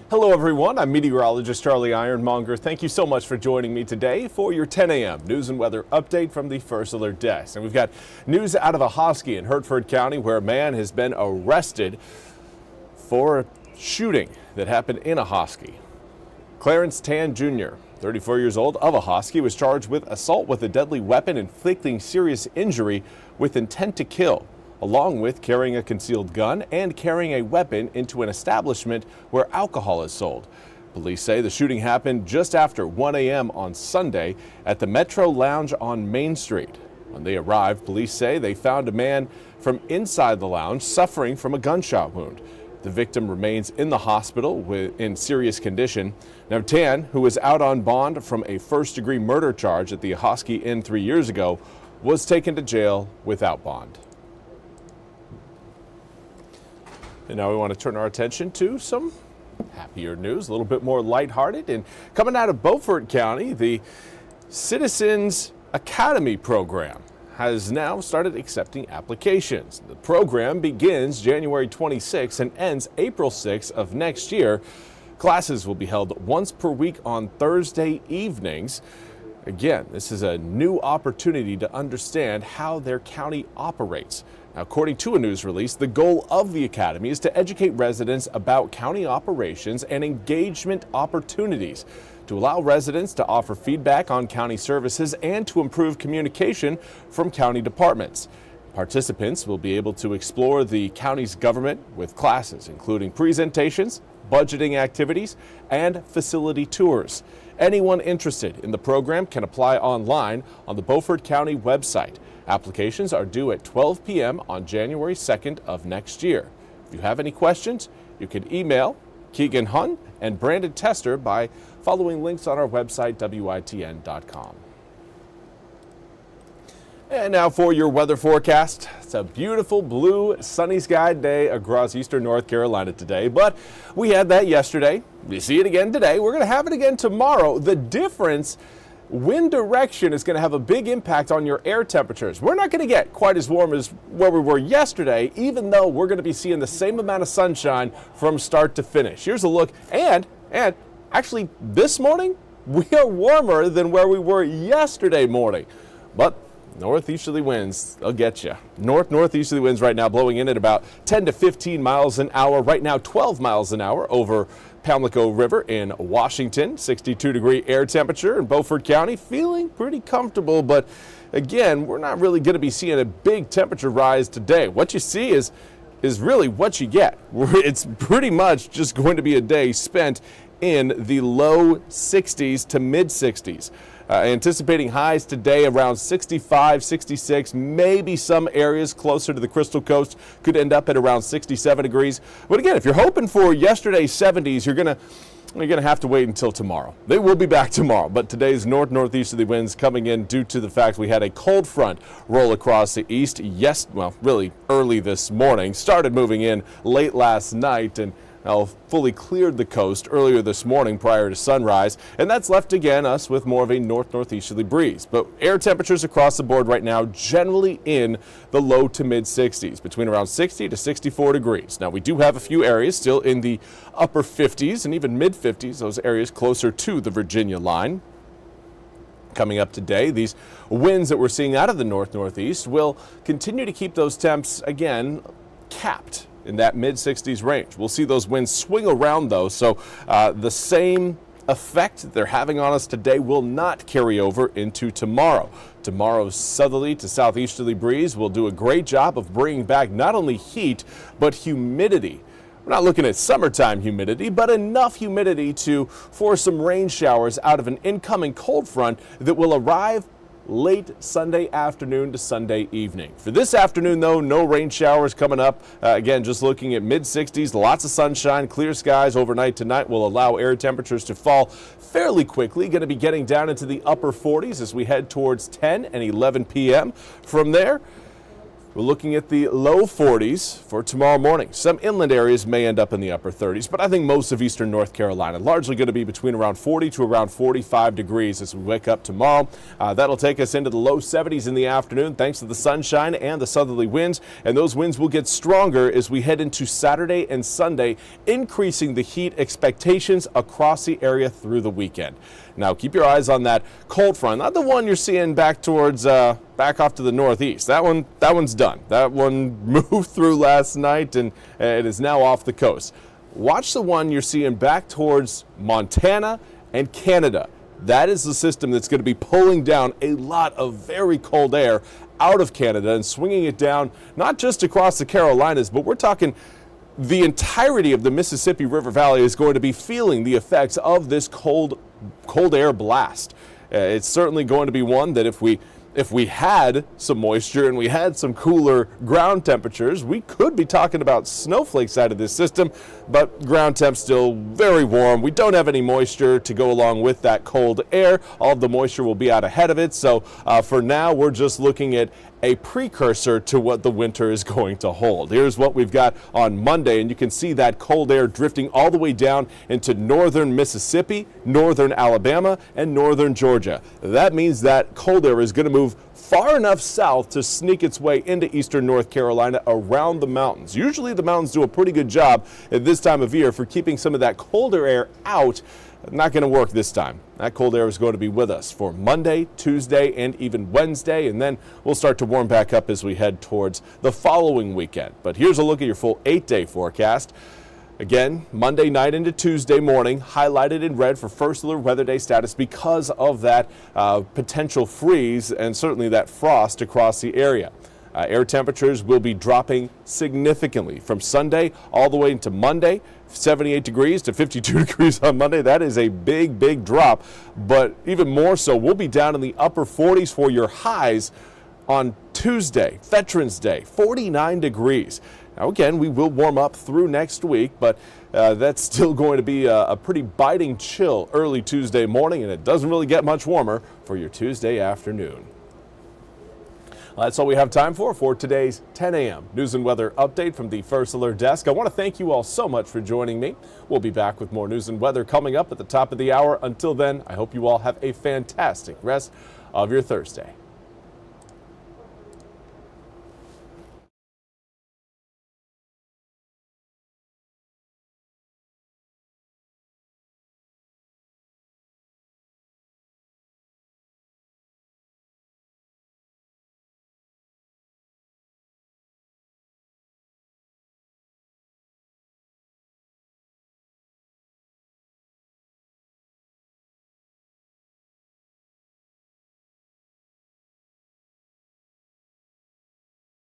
Hello everyone, I'm Meteorologist Charlie Ironmonger. Thank you so much for joining me today for your 10 a.m. news and weather update from the First Alert Desk. And we've got news out of Ahoskie in Hertford County, where a man has been arrested for a shooting that happened in Ahoskie. Clarence Tan Jr., 34 years old, of Ahoskie, was charged with assault with a deadly weapon inflicting serious injury with intent to kill, along with carrying a concealed gun and carrying a weapon into an establishment where alcohol is sold. Police say the shooting happened just after 1 a.m. on Sunday at the Metro Lounge on Main Street. When they arrived, police say they found a man from inside the lounge suffering from a gunshot wound. The victim remains in the hospital in serious condition. Now, Tan, who was out on bond from a first-degree murder charge at the Ahoskie Inn 3 years ago, was taken to jail without bond. And now we want to turn our attention to some happier news, a little bit more lighthearted. And coming out of Beaufort County, the Citizens Academy program has now started accepting applications. The program begins January 26 and ends April 6 of next year. Classes will be held once per week on Thursday evenings. Again, this is a new opportunity to understand how their county operates. Now, according to a news release, the goal of the academy is to educate residents about county operations and engagement opportunities, to allow residents to offer feedback on county services and to improve communication from county departments. Participants will be able to explore the county's government with classes, including presentations, budgeting activities, and facility tours. Anyone interested in the program can apply online on the Beaufort County website. Applications are due at 12 p.m. on January 2nd of next year. If you have any questions, you can email Keegan Hun and Brandon Tester by following links on our website, WITN.com. And now for your weather forecast. It's a beautiful blue sunny sky day across eastern North Carolina today, but we had that yesterday. We see it again today. We're going to have it again tomorrow. The difference, wind direction, is going to have a big impact on your air temperatures. We're not going to get quite as warm as where we were yesterday, even though we're going to be seeing the same amount of sunshine from start to finish. Here's a look, and actually this morning we are warmer than where we were yesterday morning, but northeasterly winds, they'll get you. Northeasterly winds right now blowing in at about 10 to 15 miles an hour. Right now, 12 miles an hour over Pamlico River in Washington. 62-degree air temperature in Beaufort County. Feeling pretty comfortable, but again, we're not really going to be seeing a big temperature rise today. What you see is really what you get. It's pretty much just going to be a day spent in the low 60s to mid 60s. Anticipating highs today around 65, 66, maybe some areas closer to the Crystal Coast could end up at around 67 degrees. But again, if you're hoping for yesterday's 70s, you're gonna have to wait until tomorrow. They will be back tomorrow, but today's northeasterly winds coming in due to the fact we had a cold front roll across the east. Really early this morning, started moving in late last night and fully cleared the coast earlier this morning prior to sunrise, and that's left again us with more of a northeasterly breeze. But air temperatures across the board right now generally in the low to mid 60s, between around 60 to 64 degrees. Now, we do have a few areas still in the upper 50s and even mid 50s, those areas closer to the Virginia line. Coming up today, these winds that we're seeing out of the northeast will continue to keep those temps again capped in that mid-60s range. We'll see those winds swing around though, so the same effect that they're having on us today will not carry over into tomorrow. Tomorrow's southerly to southeasterly breeze will do a great job of bringing back not only heat, but humidity. We're not looking at summertime humidity, but enough humidity to force some rain showers out of an incoming cold front that will arrive late Sunday afternoon to Sunday evening. For this afternoon, though, no rain showers coming up. Again, just looking at mid-60s, lots of sunshine, clear skies overnight tonight will allow air temperatures to fall fairly quickly. Going to be getting down into the upper 40s as we head towards 10 and 11 p.m. From there, We're looking at the low 40s for tomorrow morning. Some inland areas may end up in the upper 30s, but I think most of eastern North Carolina largely going to be between around 40 to around 45 degrees as we wake up tomorrow. That'll take us into the low 70s in the afternoon thanks to the sunshine and the southerly winds, and those winds will get stronger as we head into Saturday and Sunday, increasing the heat expectations across the area through the weekend. Now keep your eyes on that cold front, not the one you're seeing back towards back off to the northeast. That one's done. That one moved through last night and it is now off the coast. Watch the one you're seeing back towards Montana and Canada. That is the system that's going to be pulling down a lot of very cold air out of Canada and swinging it down not just across the Carolinas, but we're talking the entirety of the Mississippi River Valley is going to be feeling the effects of this cold air blast. It's certainly going to be one that if we had some moisture and we had some cooler ground temperatures, we could be talking about snowflakes out of this system, but ground temps still very warm. We don't have any moisture to go along with that cold air. All of the moisture will be out ahead of it. So for now, we're just looking at a precursor to what the winter is going to hold. Here's what we've got on Monday, and you can see that cold air drifting all the way down into northern Mississippi, northern Alabama, and northern Georgia. That means that cold air is going to move far enough south to sneak its way into eastern North Carolina around the mountains. Usually the mountains do a pretty good job at this time of year for keeping some of that colder air out. Not going to work this time. That cold air is going to be with us for Monday, Tuesday, and even Wednesday, and then we'll start to warm back up as we head towards the following weekend. But here's a look at your full 8-day forecast. Again, Monday night into Tuesday morning, highlighted in red for first alert weather day status because of that potential freeze and certainly that frost across the area. Air temperatures will be dropping significantly from Sunday all the way into Monday. 78 degrees to 52 degrees on Monday. That is a big drop, but even more so, we'll be down in the upper 40s for your highs on Tuesday, Veterans Day, 49 degrees. Now again, we will warm up through next week, but that's still going to be a pretty biting chill early Tuesday morning, and it doesn't really get much warmer for your Tuesday afternoon. That's all we have time for today's 10 a.m. News and Weather Update from the First Alert Desk. I want to thank you all so much for joining me. We'll be back with more news and weather coming up at the top of the hour. Until then, I hope you all have a fantastic rest of your Thursday.